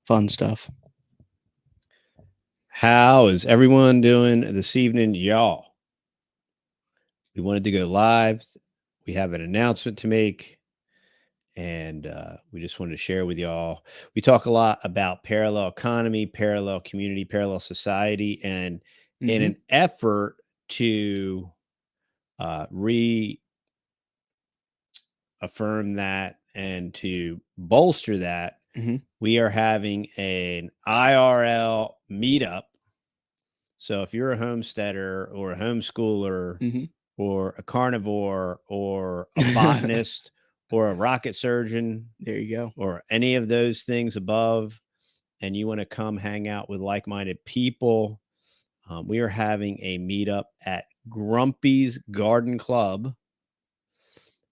Fun stuff. How is everyone doing this evening, y'all? We wanted to go live. We have an announcement to make, and we just wanted to share with y'all. We talk a lot about parallel economy, parallel community, parallel society, and in an effort to reaffirm that and to bolster that, we are having an IRL meetup. So if you're a homesteader or a homeschooler or a carnivore or a botanist or a rocket surgeon, there you go, or any of those things above, and you want to come hang out with like-minded people, we are having a meetup at Grumpy's Garden Club,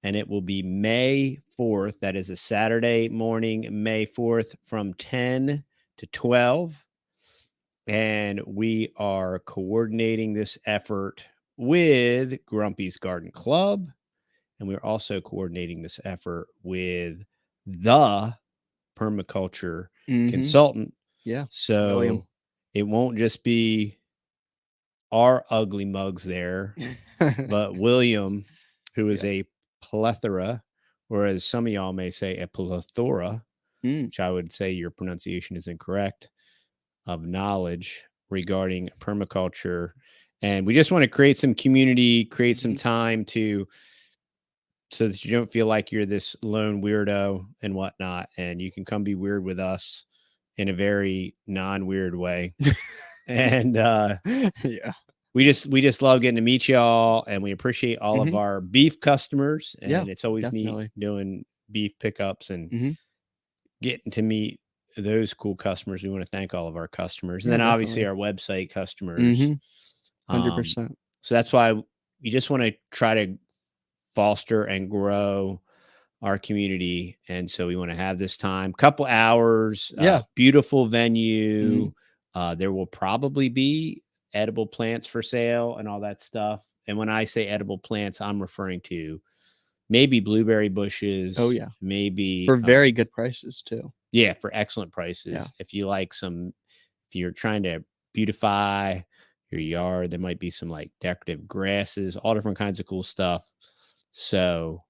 and it will be May 4th. That is a Saturday morning, May 4th, from 10 to 12. And we are coordinating this effort with Grumpy's Garden Club. And we're also coordinating this effort with the permaculture consultant. Yeah. So William. It won't just be our ugly mugs there, but William, who is a plethora, or as some of y'all may say, a plethora, which I would say your pronunciation is incorrect, of knowledge regarding permaculture. And we just want to create some community, create some time so that you don't feel like you're this lone weirdo and whatnot. And you can come be weird with us in a very non-weird way. And we just love getting to meet y'all, and we appreciate all of our beef customers. And it's always neat doing beef pickups and getting to meet those cool customers. We want to thank all of our customers, and then obviously our website customers. 100%. So that's why we just want to try to foster and grow our community. And so we want to have this time, couple hours, beautiful venue. There will probably be edible plants for sale and all that stuff. And when I say edible plants, I'm referring to maybe blueberry bushes. Oh yeah. Maybe for very good prices too. Yeah, for excellent prices. Yeah. If you're trying to beautify your yard, there might be some like decorative grasses, all different kinds of cool stuff. So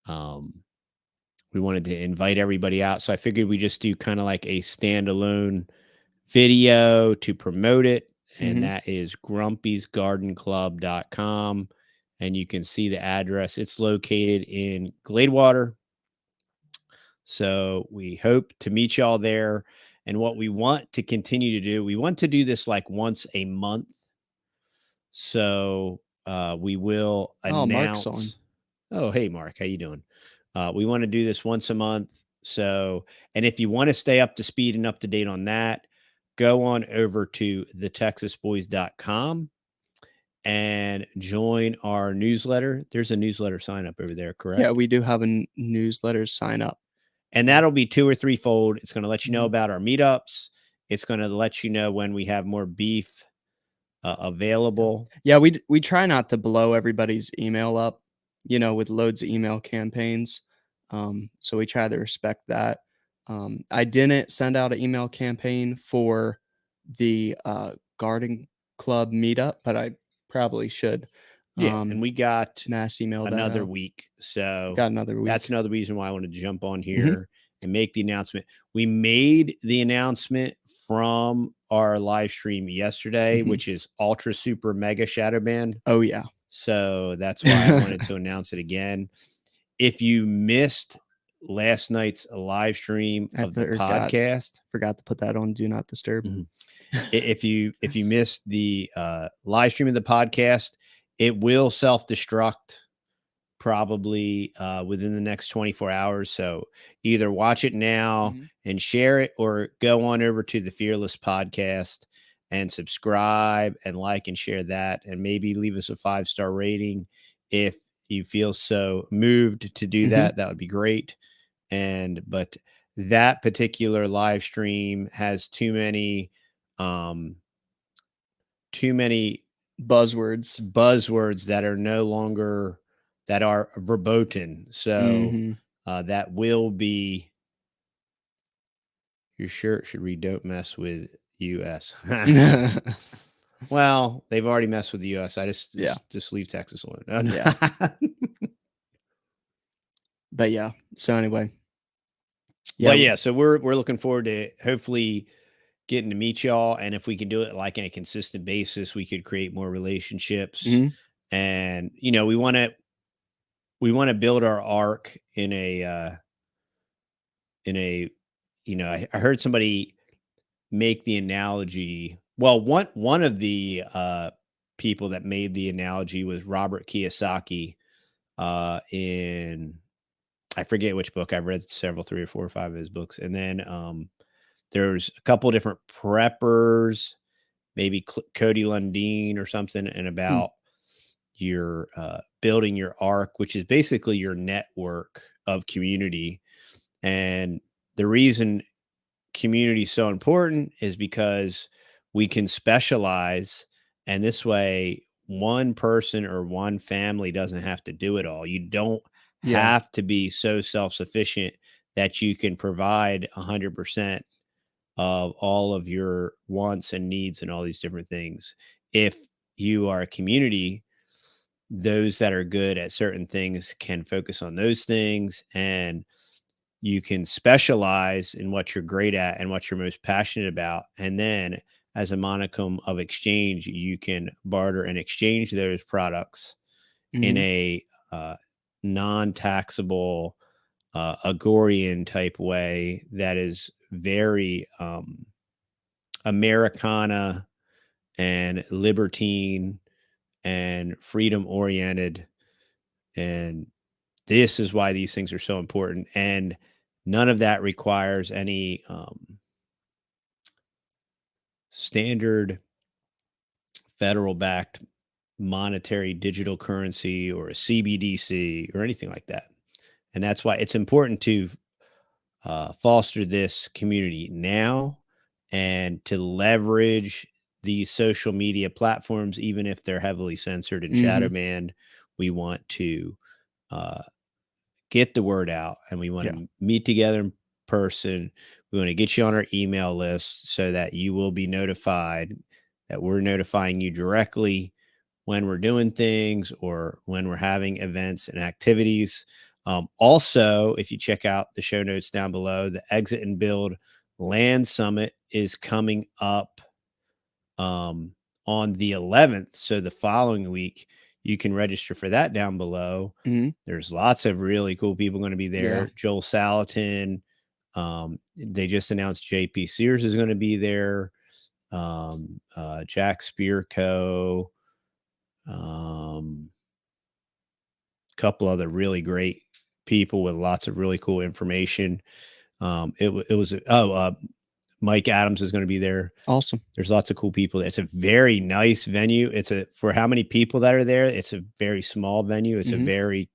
we wanted to invite everybody out. So I figured we just do kind of like a standalone video to promote it. And that is grumpysgardenclub.com. And you can see the address. It's located in Gladewater. So we hope to meet y'all there. And what we want to continue to do, we want to do this like once a month. So we will announce. Mark's on. Oh, hey, Mark, how you doing? We want to do this once a month. So, and if you want to stay up to speed and up to date on that, go on over to TheTexasBoys.com and join our newsletter. There's a newsletter sign up over there, correct? Yeah, we do have a newsletter sign up. And that'll be 2 or 3-fold. It's going to let you know about our meetups. It's going to let you know when we have more beef available. Yeah, we try not to blow everybody's email up, with loads of email campaigns. So we try to respect that. I didn't send out an email campaign for the garden club meetup, but I probably should. Yeah, and we got mass email another week. So got another week. That's another reason why I wanted to jump on here and make the announcement. We made the announcement from our live stream yesterday, which is ultra super mega shadow band. Oh yeah. So that's why I wanted to announce it again. If you missed last night's live stream of the podcast, forgot to put that on Do Not Disturb. If you missed the live stream of the podcast, it will self-destruct probably within the next 24 hours. So either watch it now and share it, or go on over to the Fearless Podcast and subscribe and like and share that, and maybe leave us a 5-star rating if you feel so moved to do that. That would be great. But that particular live stream has too many buzzwords that are no longer, that are verboten. So that will be Your shirt should read, "Don't mess with US." Well, they've already messed with the US. I Yeah. just leave Texas alone. Yeah. But yeah. So anyway, yeah. But yeah, so we're looking forward to hopefully getting to meet y'all, and if we can do it like in a consistent basis, we could create more relationships. Mhm. And we want to build our arc in a I heard somebody make the analogy. Well, one of the people that made the analogy was Robert Kiyosaki in I forget which book. I've read several, 3 or 4 or 5 of his books. And then there's a couple different preppers, maybe Cody Lundeen or something, and Mm. about your building your arc, which is basically your network of community. And the reason community is so important is because we can specialize, and this way one person or one family doesn't have to do it all. You don't Yeah. have to be so self-sufficient that you can provide 100% of all of your wants and needs and all these different things. If you are a community, those that are good at certain things can focus on those things, and you can specialize in what you're great at and what you're most passionate about. And then, as a monicum of exchange, you can barter and exchange those products in Mhm. a non taxable, Agorian type way that is very Americana and libertine and freedom oriented. And this is why these things are so important. And none of that requires any standard federal backed monetary digital currency or a CBDC or anything like that. And that's why it's important to foster this community now and to leverage these social media platforms, even if they're heavily censored and shadow Mhm. banned. We want to uh, get the word out, and we want Yeah. to meet together in person. We want to get you on our email list so that you will be notified that we're notifying you directly when we're doing things or when we're having events and activities. Also, if you check out the show notes down below, the Exit and Build Land Summit is coming up um, on the 11th. So the following week, you can register for that down below. Mhm. There's lots of really cool people going to be Yeah. there. Joel Salatin. They just announced JP Sears is going to be there. Jack Spearco. Couple other really great people with lots of really cool information. It was Mike Adams is going to be there. Awesome. There's lots of cool people. It's a very nice venue. It's a for how many people that are there. It's a very small venue. It's a Mhm. very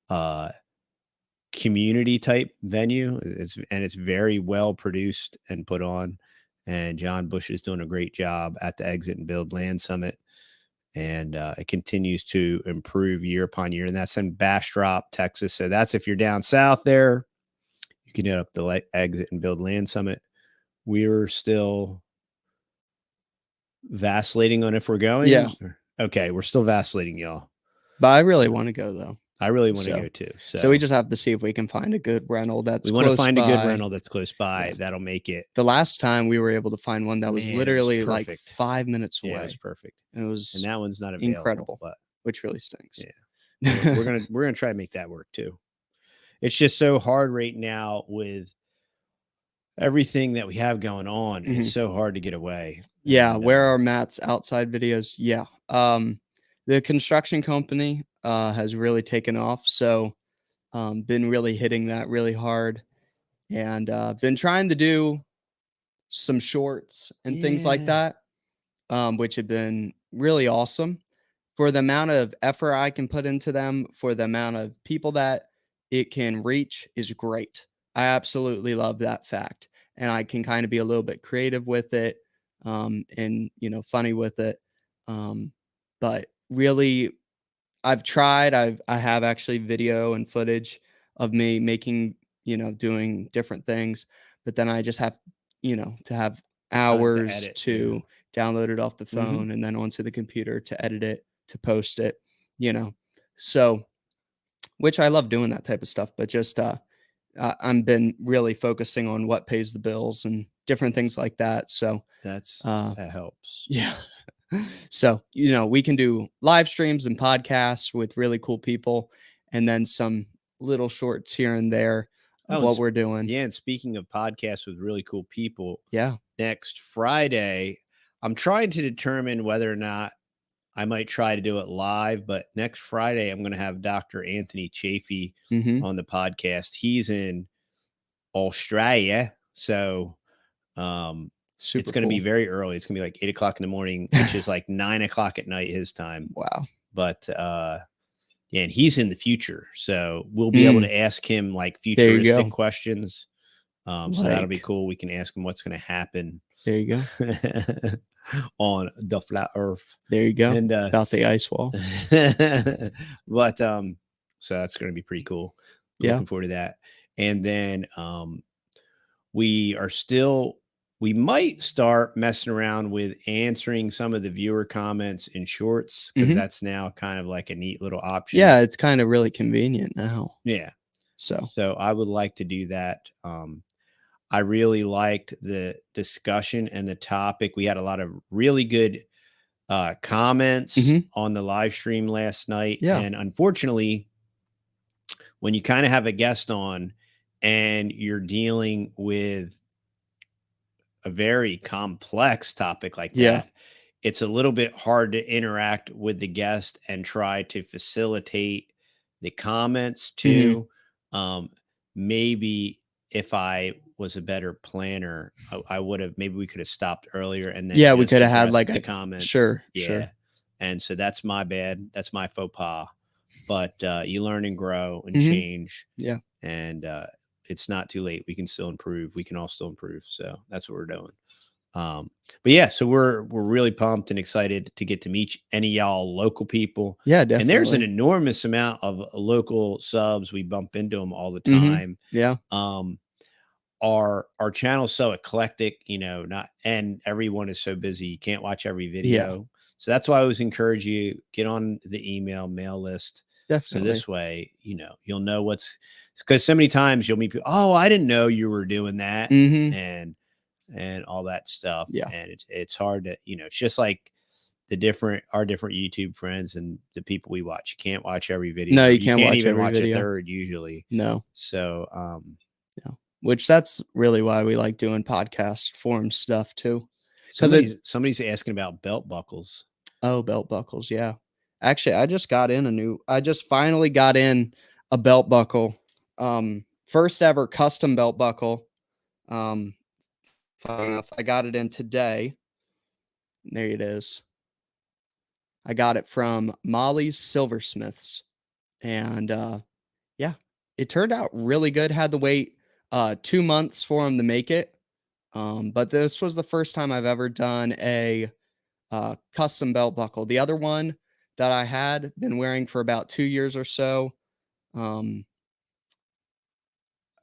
uh, community type venue. It's very well produced and put on. And John Bush is doing a great job at the Exit and Build Land Summit, and it continues to improve year upon year. And that's in Bastrop, Texas. So that's if you're down south there, you can hit up the Exit and Build Land Summit. We're still vacillating on if we're Yeah. going. Okay, we're still vacillating, y'all. But I really So wanna go though. I really want to So go too. so we So just have to see if we can find a good rental we that's want to close find a good by. rental that's close by. Yeah. That'll make it. The last time we were able to find one that was Man, it was literally like perfect. 5 minutes Yeah, it was away, perfect. and it And was that one's not available, incredible, but which really stinks. yeah, we're gonna try to make that work too. It's just so hard right now with everything that we have going on. It's Mhm. so hard to get away. Yeah, And where are Matt's outside videos? Yeah. The construction company, has really taken off, so, been really hitting that really hard, and, been trying to do some shorts and things like yeah, that, which have been really awesome. For the amount of effort I can put into them, for the amount of people that it can reach is great. I absolutely love that fact. And I can kind of be a little bit creative with it, and, funny with it. Um, but really, I have actually video and footage of me making, doing different things, but then I just have to have Time to hours edit to too. download it off the phone and then onto the computer to edit it, to post it, you know. So, which I love doing that type of stuff, but just I'm been really focusing on what pays the bills and different things like that. So, That helps. yeah. So, we can do live streams and podcasts with really cool people and then some little shorts here and there of Oh, what we're doing. yeah, and speaking of podcasts with really cool people, Yeah. next Friday, I'm trying to determine whether or not I might try to do it live, but next Friday, I'm going to have Dr. Anthony Chafee Mhm. on the podcast. He's in Australia. So it's Super going to be cool. very early. It's going to be like 8 o'clock in the morning, which is like 9 o'clock at night his time. Wow. But yeah, and he's in the future. So we'll be able Mm, to ask him like there you futuristic go. questions. So that'll be Like, cool. We can ask him what's going to happen there you go. on the flat earth. There you go. And About the ice wall. but so that's going to be pretty cool. Yeah. Looking forward to that. And then we might start messing around with answering some of the viewer comments in shorts, because that's now kind of like a neat little option. Yeah, it's kind of really convenient now. Yeah. So, So I would like to do that. I really liked the discussion and the topic. We had a lot of really good comments on the live stream last night. yeah. And unfortunately, when you kind of have a guest on and you're dealing with a very complex topic like Yeah. that, it's a little bit hard to interact with the guest and try to facilitate the comments too. Maybe if I was a better planner, I would have, maybe we could have stopped earlier and then Yeah, we just could have had addressed like the a comments. sure. And so that's my bad. That's my faux pas. But you learn and grow and change. Yeah. And it's not too late. We can still improve. We can all still improve. So that's what we're doing. But yeah, so we're really pumped and excited to get to meet any of y'all local people. Yeah, definitely. And there's an enormous amount of local subs. We bump into them all the time. Yeah. Our channel's so eclectic, and everyone is so busy. You can't watch every video. Yeah. So that's why I always encourage you, get on the mail list. Definitely. So this way, you'll know what's, because so many times you'll meet people, oh, I didn't know you were doing that. And all that stuff. Yeah. And it's hard to, it's just like our different YouTube friends and the people we watch. You can't watch every video. No, you can't watch even every watch video. a third usually. No. So no. Which that's really why we like doing podcast forum stuff too. Somebody's asking about belt buckles. Oh, belt buckles. Yeah. Actually, I just finally got in a belt buckle. First ever custom belt buckle. Funny enough, I got it in today. There it is. I got it from Molly's Silversmiths. And yeah, it turned out really good. Had to wait 2 months for them to make it. But this was the first time I've ever done a custom belt buckle. The other one that I had been wearing for about 2 years or so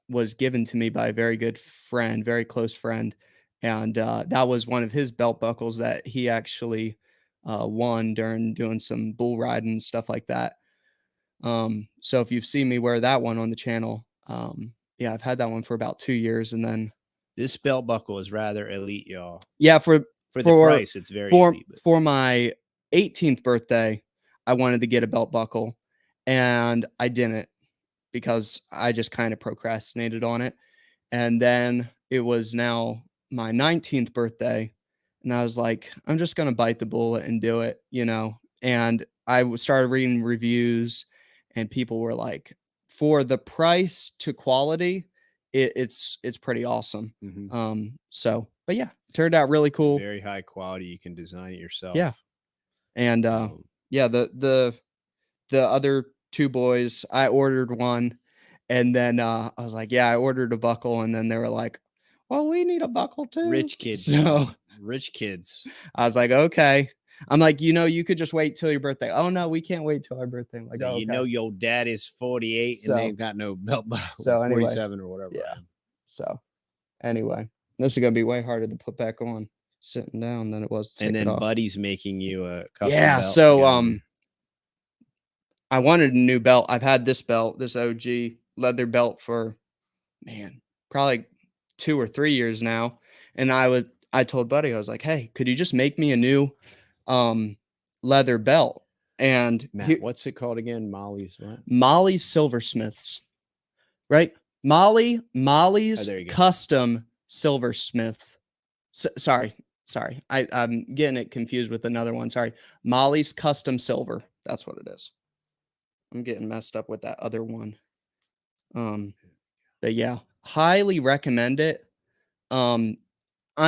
was given to me by a very good friend, very close friend. And that was one of his belt buckles that he actually won during doing some bull riding and stuff like that. So if you've seen me wear that one on the channel, yeah, I've had that one for about 2 years. And then this belt buckle is rather elite, y'all. Yeah, for the price, it's very elite. For my 18th birthday, I wanted to get a belt buckle, and I didn't because I just kind of procrastinated on it. And then it was now my 19th birthday, and I was like, I'm just gonna bite the bullet and do it, And I started reading reviews, and people were like, for the price to quality, it's pretty awesome. So, but yeah, it turned out really cool. Very high quality. You can design it yourself. Yeah. And yeah, the other two boys, I ordered one, and then I was like, yeah, I ordered a buckle, and then they were like, well, we need a buckle too. Rich kids. So rich kids. I was like, okay. I'm like, you could just wait till your birthday. Oh no, we can't wait till our birthday. I'm like, oh, okay. Your dad is 48 and they've got no belt buckle. So anyway, 47 or whatever. Yeah. So anyway, This is gonna be way harder to put back on sitting down than it was to And take it then off. Buddy's making you a custom Yeah, belt. so I wanted a new belt. I've had this belt, this OG leather belt for, man, probably 2 or 3 years now. And I told Buddy, I was like, "Hey, could you just make me a new leather belt?" And Matt, what's it called again? Molly's what? Molly's Silversmiths, right? Oh, Molly's there you go. Custom Silversmith. Sorry. I'm getting it confused with another one. Sorry. Molly's Custom Silver. That's what it is. I'm getting messed up with that other one. But yeah, highly recommend it. I'm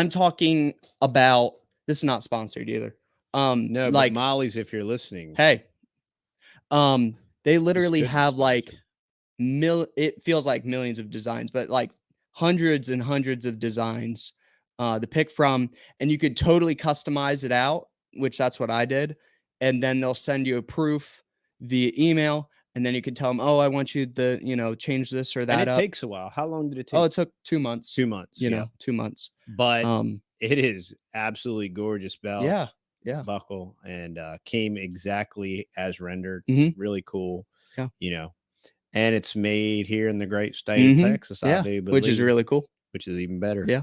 talking about, this is not sponsored either. No, like, but Molly's, if you're listening, hey, they this literally could be have like sponsored. it feels like millions of designs, but like hundreds and hundreds of designs to pick from, and you could totally customize it out, which that's what I did. And then they'll send you a proof via email, and then you can tell them, "Oh, I want you to, change this or And that it up." takes a while. How long did it Oh, take? it took 2 months. 2 months, yeah. 2 months. But it is absolutely gorgeous belt. Yeah, yeah. Buckle, and came exactly as rendered. Really cool. Yeah. And it's made here in the great state of Texas, I do believe, which is really cool. which is even better. Yeah.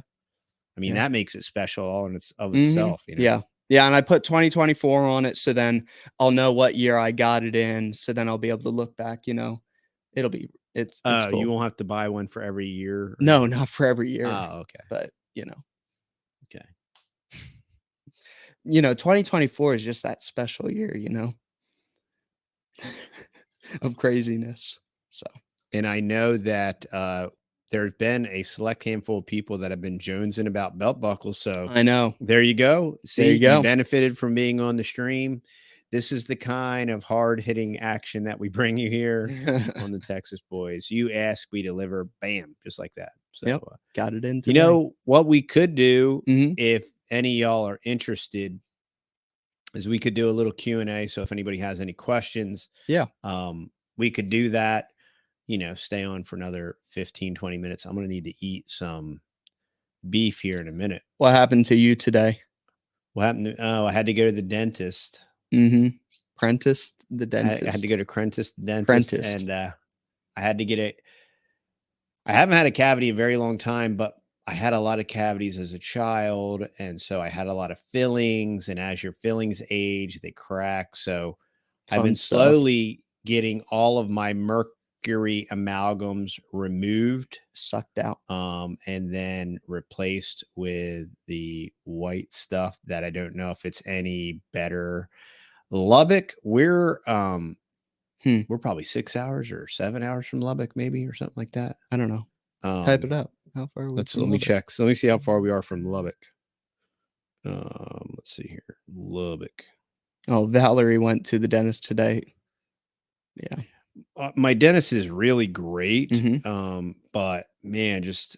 I mean, that makes it special all in Mm-hmm. itself, Yeah. Yeah, and I put 2024 on it, so then I'll know what year I got it in, so then I'll be able to look back, it's cool. You won't have to buy one for every year? No, not for every year. Oh, okay. But, Okay. 2024 is just that special year, of craziness. So, and I know that there's been a select handful of people that have been jonesing about belt buckles. So I know. there you go. See, There you go. You benefited from being on the stream. This is the kind of hard-hitting action that we bring you here on the Texas Boys. You ask, we deliver, bam, just like that. So got it in today. You know what we could do if any of y'all are interested is we could do a little Q&A. So if anybody has any questions, we could do that. Stay on for another 15, 20 minutes. I'm going to need to eat some beef here in a minute. What happened to you today? What happened? I had to go to the dentist. Prentice the dentist. I had to go to Prentice the dentist. And I had to get it. I haven't had a cavity in a very long time, but I had a lot of cavities as a child. And so I had a lot of fillings. And as your fillings age, they crack. So I've been slowly getting all of my mercury amalgams removed, sucked out, and then replaced with the white stuff that I don't know if it's any better. Lubbock, we're probably 6 hours or 7 hours from Lubbock, maybe, or something like that. I don't know. Type it up. How far are we? Let me check. So let me see how far we are from Lubbock. Let's see here. Lubbock. Oh, Valerie went to the dentist today. Yeah. My dentist is really great. But man, just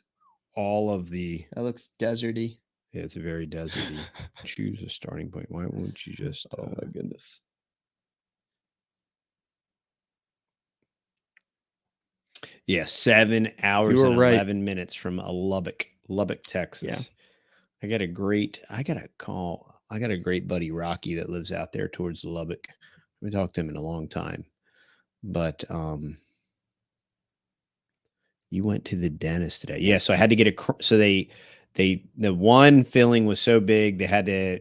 all of the. That looks deserty. Yeah, it's a very deserty. Choose a starting point. Why won't you just? Oh my goodness. Yeah, 7 hours and 11 minutes from Lubbock, Texas. Yeah. I got a great buddy, Rocky, that lives out there towards Lubbock. We talked to him in a long time. But you went to the dentist today. Yeah, so I had to get the one filling was so big, they had to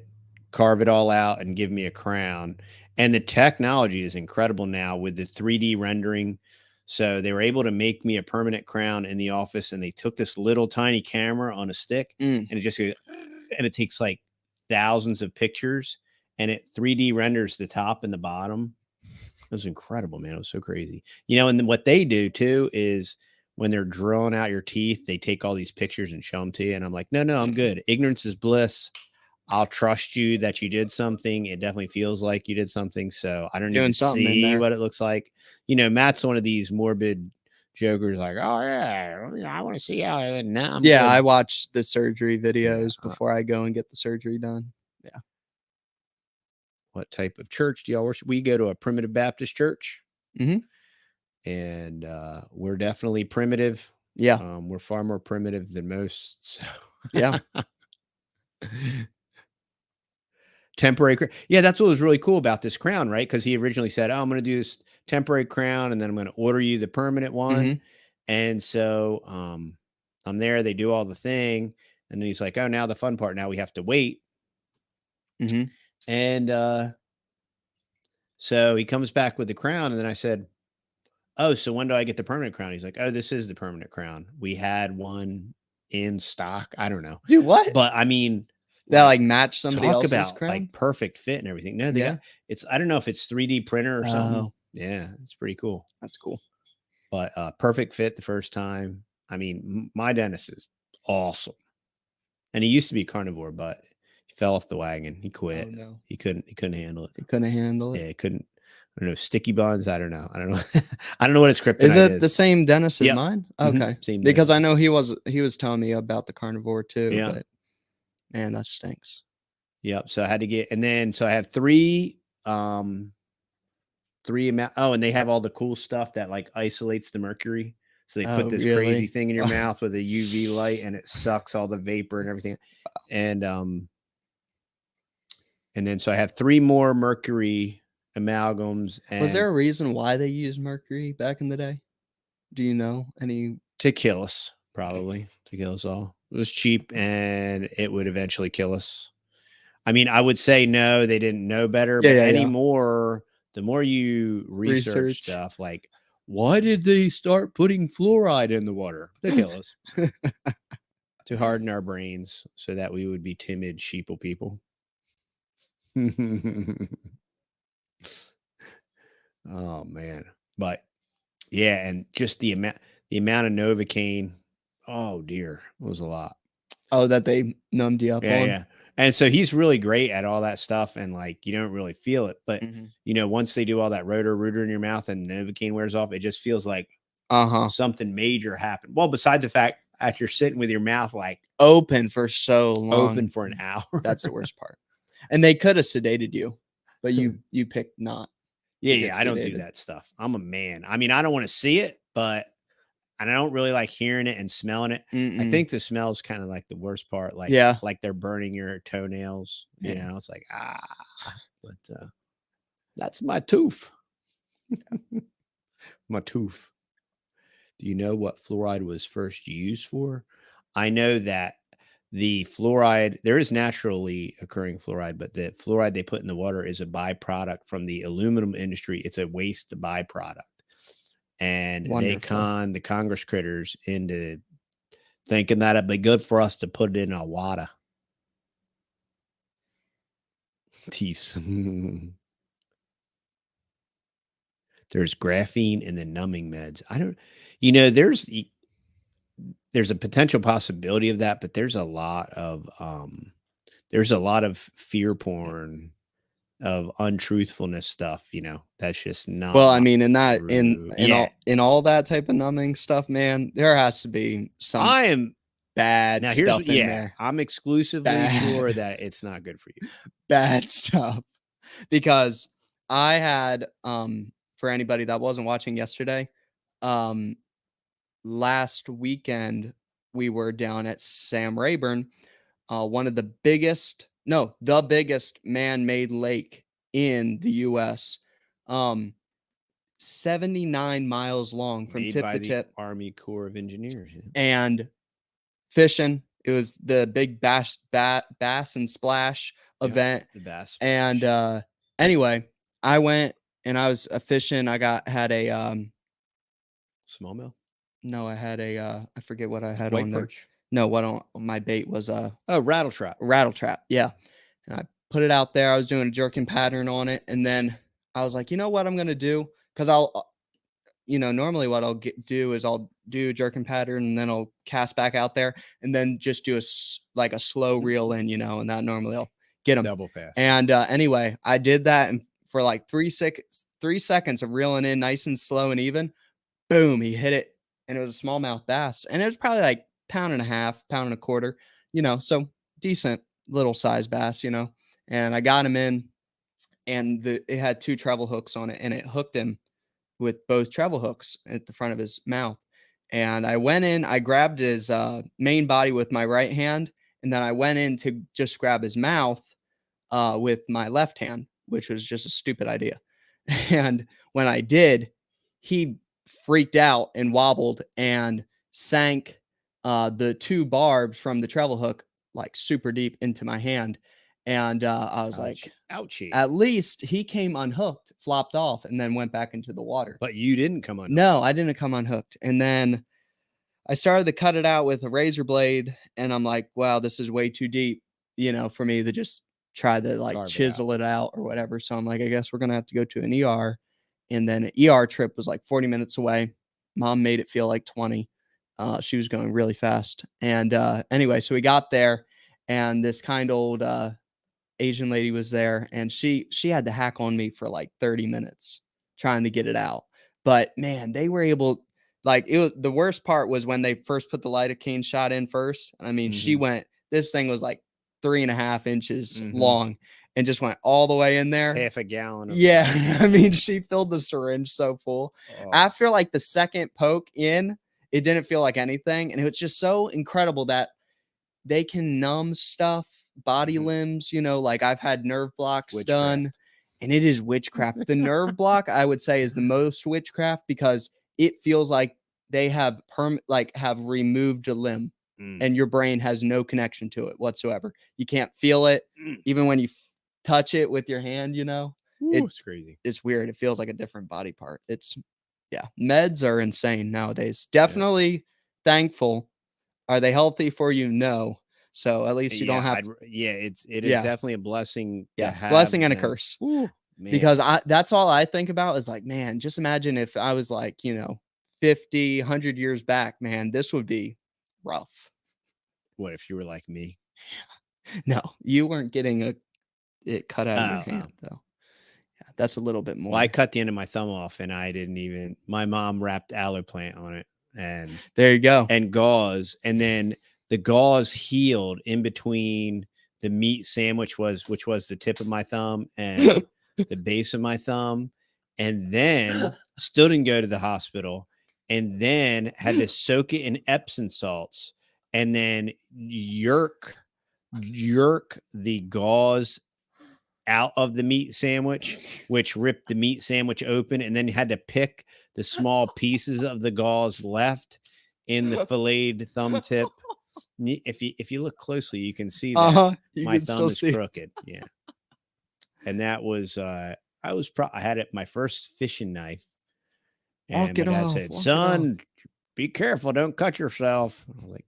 carve it all out and give me a crown. And the technology is incredible now with the 3D rendering. So they were able to make me a permanent crown in the office, and they took this little tiny camera on a stick and it just goes, and it takes like thousands of pictures, and it 3D renders the top and the bottom. It was incredible, man. It was so crazy. And then what they do too is when they're drilling out your teeth, they take all these pictures and show them to you. And I'm like, no, I'm good. Ignorance is bliss. I'll trust you that you did something. It definitely feels like you did something. So I don't need to see what it looks like. Matt's one of these morbid jokers like, oh yeah, I want to see how. No, I'm good. I watch the surgery videos before I go and get the surgery done. Yeah. What type of church do y'all worship? We go to a primitive Baptist church. And we're definitely primitive. Yeah. We're far more primitive than most. So Yeah. Temporary crown. Yeah, that's what was really cool about this crown, right? Because he originally said, "Oh, I'm going to do this temporary crown, and then I'm going to order you the permanent one." Mhm. And so I'm there. They do all the thing, and then he's like, "Oh, now the fun part. Now we have to wait." Mhm. And so he comes back with the crown, and then I said, "Oh, so when do I get the permanent crown?" He's like, "Oh, this is the permanent crown. We had one in stock. I don't know, Dude, what? but I mean, That, like, like, match somebody talk else's about crown? like perfect fit and everything. No, they got Yeah. it's. I don't know if it's 3D printer or something. Oh, Yeah, it's pretty cool. that's cool. But perfect fit the first time. I mean, my dentist is awesome, and he used to be carnivore, but he fell off the wagon. He Oh, quit. no. He couldn't. He couldn't handle it. He couldn't handle it. Yeah, he couldn't. I don't know, sticky buns. I don't know. I don't know. I don't know what his Is kryptonite it the is. same dentist as Yep. mine? Mhm. Okay. Same Because dentist. I know he was telling me about the carnivore too, Yeah. but man, that stinks. Yep. So I had to get, and then so I have three amount. Oh, and they have all the cool stuff that like isolates the mercury. So they put Oh, this crazy really? thing in your mouth with a UV light, and it sucks all the vapor and everything. And and then so I have three more mercury amalgams, Was there and a reason why they used mercury back in the day? Do you know any? to kill us, probably to kill us all. It was cheap, and it would eventually kill us. I mean, I would say no, they didn't know better, Yeah, but yeah, yeah. anymore, the more you research Research. stuff, like why did they start putting fluoride in the water to kill us? To harden our brains so that we would be timid sheeple people. Oh man. But yeah, and just the amount of Novocaine, oh dear, it was a lot. Oh, that they numbed you up Yeah, on? yeah. And so he's really great at all that stuff, and like you don't really feel it. But Mhm. once they do all that rotor rooter in your mouth and Novocaine wears off, it just feels like Uh-huh. something major happened. Well, besides the fact after sitting with your mouth like Open for so open long. for an hour. That's the worst part. And they coulda sedated you, but you picked not Yeah, to get yeah, I don't do sedated. that stuff. I'm a man. I mean, I don't want to see it, but and I don't really like hearing it and smelling it. I Mm-mm. think the smell is kind of like the worst part, Yeah. like they're burning your toenails. Yeah. It's like but that's my tooth. My tooth. Do you know what fluoride was first used for? I know that the fluoride, there is naturally occurring fluoride, but the fluoride they put in the water is a byproduct from the aluminum industry. It's a waste byproduct. And they Wonderful. con the Congress critters into thinking that it'd be good for us to put it in our water. Teeth. There's graphene in the numbing meds. I don't, there's a potential possibility of that, but there's a lot of fear porn of untruthfulness stuff, that's just Well, I not mean, in that true. in Yeah. all that type of numbing stuff, man, there has to be some I am bad now here's stuff what in yeah, there. I'm exclusively Bad, sure that it's not good for you. bad stuff. Because I had, for anybody that wasn't watching yesterday, um, last weekend, we were down at Sam Rayburn, one of the biggest no, the biggest man-made lake in the US, um, 79 miles long from Made tip by to the tip, Army Corps of Engineers. Yeah. and fishing. It was the big bass and splash Yep. event, The bass and, splash. anyway, I went and I was, fishing. I had a, Smallmouth. no, I had a, I forget what I had White on there. perch. No, what on my bait was a Oh, rattle trap. rattle trap, yeah, and I put it out there. I was doing a jerking pattern on it, and then I was like, "You know what I'm gonna do? Because 'Cause I'll, normally what I'll do is I'll do a jerking pattern, and then I'll cast back out there, and then just do like a slow reel in, and that normally I'll get them. Double pass. Yeah. And, anyway, I did that, and for like 3 seconds of reeling in nice and slow and even, boom, he hit it, and it was a smallmouth bass, and it was probably like pound and a half, pound and a quarter, so decent little size bass, and I got him in, and it had 2 treble hooks on it, and it hooked him with both treble hooks at the front of his mouth, And I went in, I grabbed his main body with my right hand, and then I went in to just grab his mouth with my left hand, which was just a stupid idea. And when I did, he freaked out and wobbled and sank the 2 barbs from the treble hook like super deep into my hand. And I was like, ouchie. at least he came unhooked, flopped off, and then went back into the water. But you didn't come unhooked. No, I didn't come unhooked. And then I started to cut it out with a razor blade, and I'm like, wow, this is way too deep, for me to just try to like Carve it chisel it out or whatever. So I'm like, I guess we're gonna have to go to an ER. And then an ER trip was like 40 minutes away. Mom made it feel like 20. She was going really fast. And anyway, so we got there, and this kind old Asian lady was there, and she had to hack on me for like 30 minutes trying to get it out. But man, they were able, like, it was the worst part was when they first put the lidocaine shot in first. I mean, she went, this thing was like 3.5 inches long and just went all the way in there. Half a gallon. Yeah. I mean, she filled the syringe so full. After like the second poke in, it didn't feel like anything. And it was just so incredible that they can numb stuff, body limbs, like I've had nerve blocks done, and it is witchcraft. The nerve block, I would say, is the most witchcraft because it feels like they have have removed a limb and your brain has no connection to it whatsoever. You can't feel it. Even when you touch it with your hand, it's crazy. It's weird. It feels like a different body part. Meds are insane nowadays. Definitely thankful. Are they healthy for you? No. So at least you don't have. It is definitely a blessing. Yeah, blessing and a curse. Ooh, man. Because that's all I think about is like, man, just imagine if I was like, 50, 100 years back, man, this would be rough. What if you were like me? No, you weren't getting it cut out of your hand though. Yeah, that's a little bit more. Well, I cut the end of my thumb off, and I didn't even. My mom wrapped aloe plant on it, and there you go, and gauze, and then the gauze healed in between the meat sandwich which was the tip of my thumb and the base of my thumb, and then still didn't go to the hospital, and then had to soak it in Epsom salts, and then yerk the gauze out of the meat sandwich, which ripped the meat sandwich open, and then you had to pick the small pieces of the gauze left in the filleted thumb tip. If you look closely, you can see that my thumb is crooked. Yeah. And that was I had my first fishing knife. And my dad said, "Son, be careful, don't cut yourself." I was like,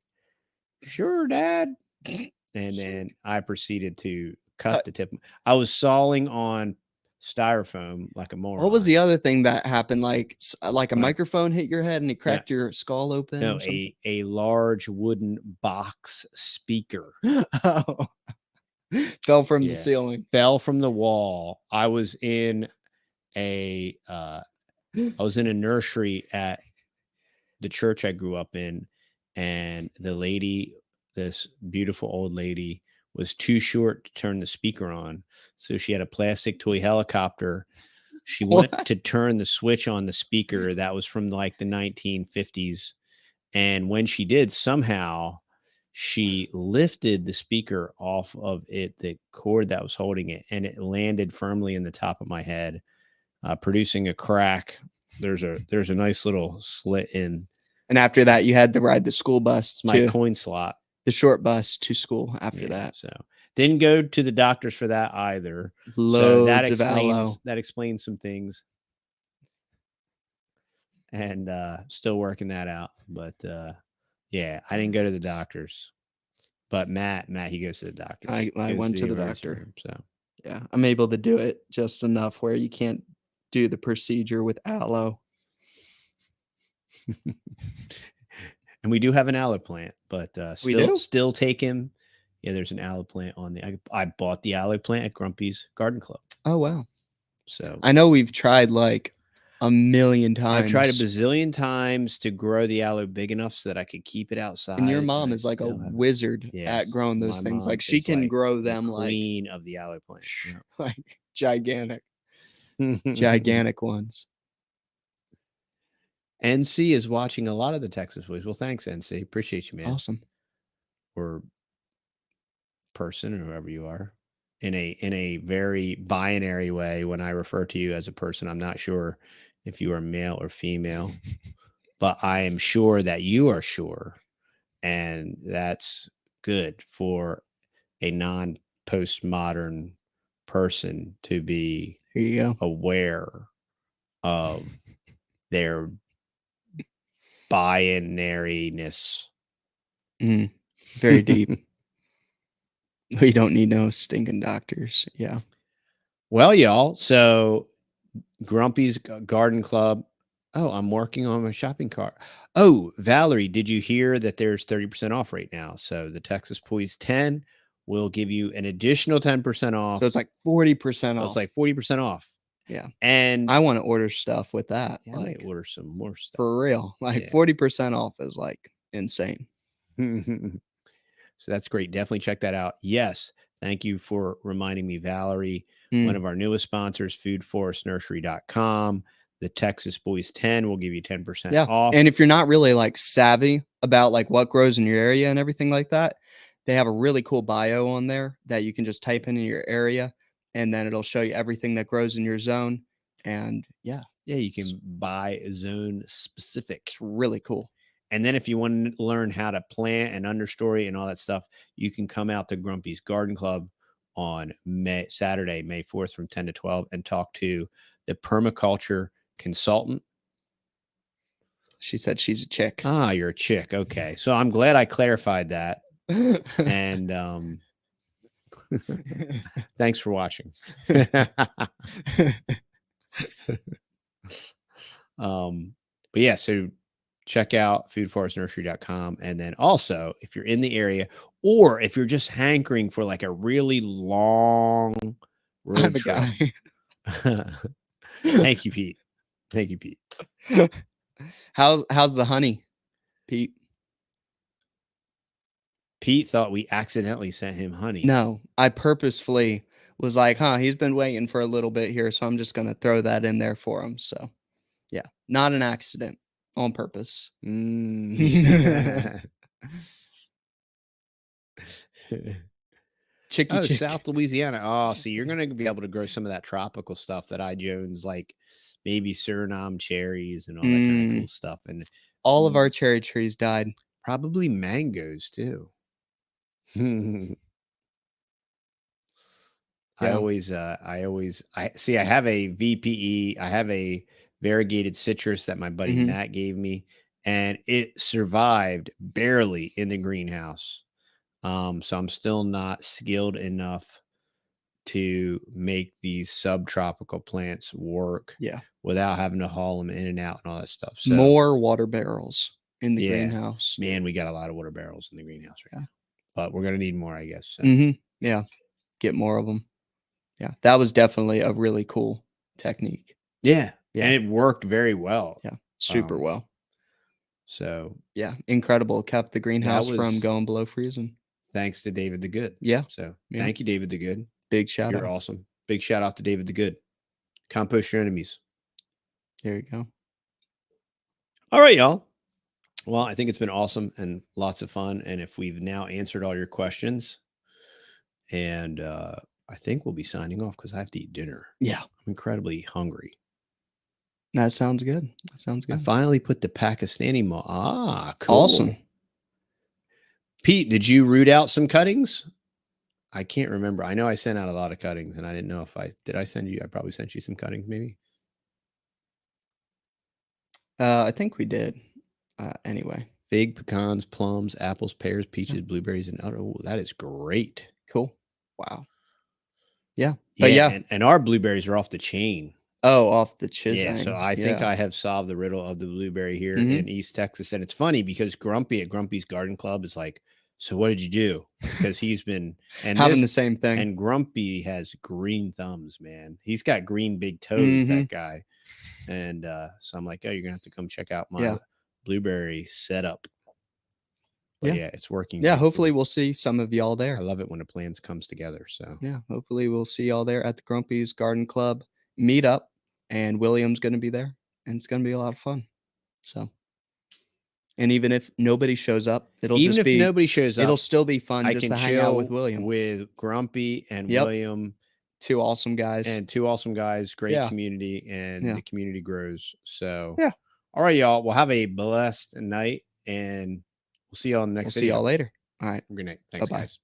"Sure, Dad." And then I proceeded to cut the tip. I was sawing on styrofoam like a moron. What was the other thing that happened? Like a microphone hit your head and it cracked your skull open? No, a large wooden box speaker. Oh. Fell from the ceiling. Fell from the wall. I was in a nursery at the church I grew up in, and the lady, this beautiful old lady, was too short to turn the speaker on. So she had a plastic toy helicopter. She went to turn the switch on the speaker that was from like the 1950s. And when she did, somehow she lifted the speaker off of it, the cord that was holding it, and it landed firmly in the top of my head, producing a crack. There's a nice little slit in. And after that, you had to ride the school bus. My coin slot. The short bus to school after that. So didn't go to the doctors for that either. Loads of aloe. That explains some things. And still working that out. But I didn't go to the doctors. But Matt, he goes to the doctor. I went to the doctor. Room, so yeah, I'm able to do it just enough where you can't do the procedure with aloe. And we do have an aloe plant, but still take him. Yeah, there's an aloe plant on I bought the aloe plant at Grumpy's Garden Club. Oh, wow. So I know we've tried like a million times. I've tried a bazillion times to grow the aloe big enough so that I could keep it outside. And your mom is like a wizard at growing those things. Like she can grow them like queen of the aloe plant. Yeah. Like gigantic ones. NC is watching a lot of the Texas Boys. Well, thanks, NC. Appreciate you, man. Awesome. Or person, or whoever you are. In a very binary way, when I refer to you as a person, I'm not sure if you are male or female, but I am sure that you are sure. And that's good for a non-postmodern person to be Here you go. aware of their binariness. Very deep. We don't need no stinking doctors. Yeah. Well, y'all, so Grumpy's Garden Club. Oh, I'm working on my shopping cart. Oh, Valerie, did you hear that there's 30% off right now? So the Texas Boys 10 will give you an additional 10% off. So it's like 40% So off. it's like 40% off. Yeah. And I want to order stuff with that. yeah, I like might order some more stuff. for real. Like 40% off is like insane. So that's great. Definitely check that out. Yes. Thank you for reminding me, Valerie. One of our newest sponsors, foodforestnursery.com. The Texas Boys 10 will give you 10% off. And if you're not really like savvy about like what grows in your area and everything like that, they have a really cool bio on there that you can just type in your area, and then it'll show you everything that grows in your zone. And yeah, you can buy zone specific. It's really cool. And then if you want to learn how to plant and understory and all that stuff, you can come out to Grumpy's Garden Club on Saturday, May 4th from 10 to 12 and talk to the permaculture consultant. She said she's a chick. Ah, you're a chick. Okay. So I'm glad I clarified that. And thanks for watching. But yeah, so check out foodforestnursery.com. And then also, if you're in the area or if you're just hankering for like a really long road trip. Thank you, Pete. Thank you, Pete. How's the honey, Pete? Pete thought we accidentally sent him honey. No, I purposefully was like, he's been waiting for a little bit here, so I'm just going to throw that in there for him. So, yeah, not an accident, on purpose. Chicky chick. South Louisiana. Oh, so you're going to be able to grow some of that tropical stuff that I Jones, like maybe Suriname cherries and all that kind of cool stuff. And all of our cherry trees died. Probably mangoes too. I have a VPE. I have a variegated citrus that my buddy Matt gave me, and it survived barely in the greenhouse. So I'm still not skilled enough to make these subtropical plants work without having to haul them in and out and all that stuff. So more water barrels in the greenhouse. Man, we got a lot of water barrels in the greenhouse right now, but we're going to need more, I guess. So. Yeah. Get more of them. Yeah. That was definitely a really cool technique. Yeah. And it worked very well. Yeah. Super well. So yeah, incredible. Kept the greenhouse from going below freezing. Thanks to David the Good. Yeah. So thank you, David the Good. Big shout out. You're awesome. Big shout out to David the Good. Compost your enemies. There you go. All right, y'all. Well, I think it's been awesome and lots of fun. And if we've now answered all your questions, and I think we'll be signing off because I have to eat dinner. Yeah. I'm incredibly hungry. That sounds good. That sounds good. I finally put the Pakistani cool. Awesome. Pete, did you root out some cuttings? I can't remember. I know I sent out a lot of cuttings, and I didn't know if I send you. I probably sent you some cuttings, maybe. I think we did. Anyway, fig, pecans, plums, apples, pears, peaches, blueberries, and oh, that is great. Cool. Wow. Yeah. But yeah. And our blueberries are off the chain. Oh, off the chisel. Yeah. So I think I have solved the riddle of the blueberry here in East Texas. And it's funny because Grumpy at Grumpy's Garden Club is like, so what did you do? Because he's been having the same thing. And Grumpy has green thumbs, man. He's got green big toes, that guy. And so I'm like, oh, you're going to have to come check out my blueberry setup. But yeah, it's working. Yeah, hopefully we'll see some of y'all there. I love it when the plans comes together. So yeah, hopefully we'll see y'all there at the Grumpy's Garden Club meetup, and William's going to be there, and it's going to be a lot of fun. So, and even if nobody shows up, Even if nobody shows it'll up, still be fun I just can to hang out with chill William. with Grumpy and Yep. William, 2 awesome guys. and 2 awesome guys, great Yeah. community, and Yeah. the community grows. So, Yeah. all right, y'all. Well, have a blessed night, and we'll see y'all in the We'll next see y'all video. later. All right. Good night. Thanks, Bye-bye. guys.